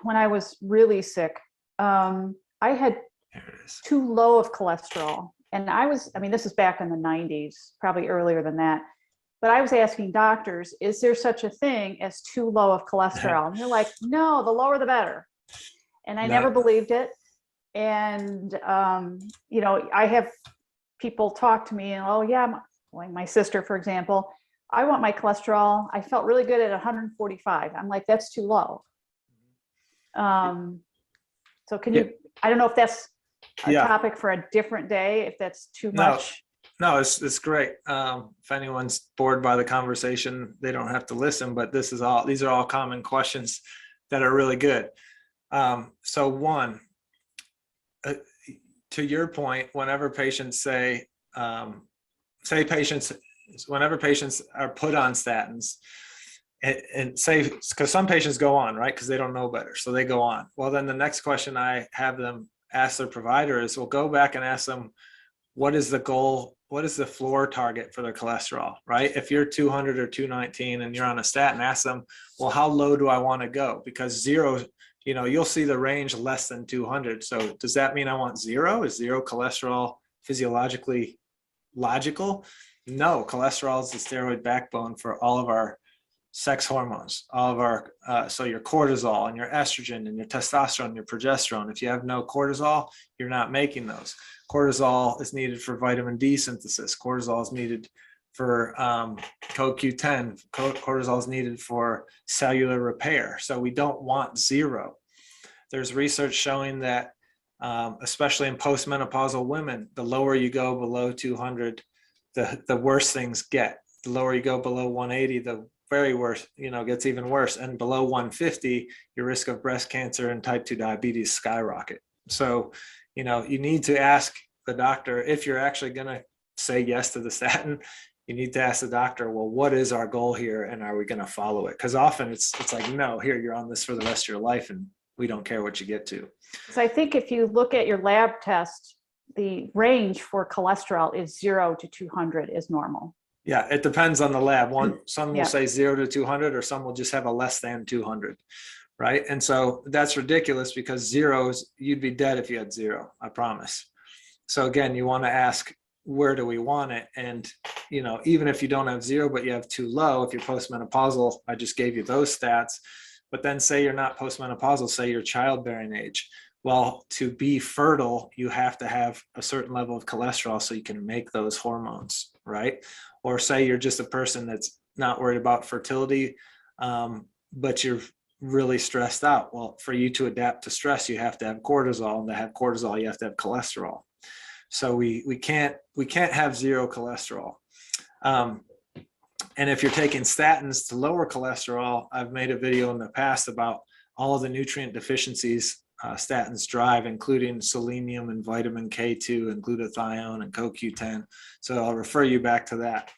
when I was really sick, I had There it is. too low of cholesterol. And I mean, this is back in the 90s, probably earlier than that. But I was asking doctors, is there such a thing as too low of cholesterol? And they're like, no, the lower the better. And I never No, believed it. And, you know, I have people talk to me and, oh, yeah, like my sister, for example, I want my cholesterol. I felt really good at 145. I'm like, that's too low. So can yeah, you, I don't know if that's a yeah. topic for a different day, if that's too No, much. no, it's great. If anyone's bored by the conversation, they don't have to listen, but these are all common questions that are really good. So one, to your point, whenever patients whenever patients are put on statins, and say, because some patients go on, right, because they don't know better, so they go on. Well, then the next question I have them ask their provider is, well, go back and ask them, what is the goal? What is the floor target for their cholesterol, right? If you're 200 or 219 and you're on a statin, ask them, well, how low do I want to go? Because zero, you know, you'll see the range less than 200. So does that mean I want zero? Is zero cholesterol physiologically logical? No, cholesterol is the steroid backbone for all of our sex hormones, all of our, so your cortisol and your estrogen and your testosterone, and your progesterone. If you have no cortisol, you're not making those. Cortisol is needed for vitamin D synthesis. Cortisol is needed for CoQ10. Cortisol is needed for cellular repair. So we don't want zero. There's research showing that, especially in postmenopausal women, the lower you go below 200, the worse things get. The lower you go below 180, the very worst, you know, gets even worse. And below 150, your risk of breast cancer and type 2 diabetes skyrocket. So, you know, you need to ask the doctor, if you're actually going to say yes to the statin, you need to ask the doctor, well, what is our goal here? And are we going to follow it? Because often it's like, no, here, you're on this for the rest of your life, and we don't care what you get to. So I think if you look at your lab test, the range for cholesterol is 0 to 200 is normal. Yeah, it depends on the lab. Some will Yeah. say 0 to 200, or some will just have a less than 200, right? And so that's ridiculous, because zeros, you'd be dead if you had zero, I promise. So again, you want to ask, where do we want it? And, you know, even if you don't have zero, but you have too low, if you're postmenopausal, I just gave you those stats, but then say you're not postmenopausal, say you're childbearing age. Well, to be fertile, you have to have a certain level of cholesterol so you can make those hormones, right? Or say you're just a person that's not worried about fertility, but you're really stressed out. Well, for you to adapt to stress, you have to have cortisol, and to have cortisol, you have to have cholesterol. So we can't have zero cholesterol. And if you're taking statins to lower cholesterol, I've made a video in the past about all of the nutrient deficiencies statins drive, including selenium and vitamin K2 and glutathione and CoQ10. So I'll refer you back to that.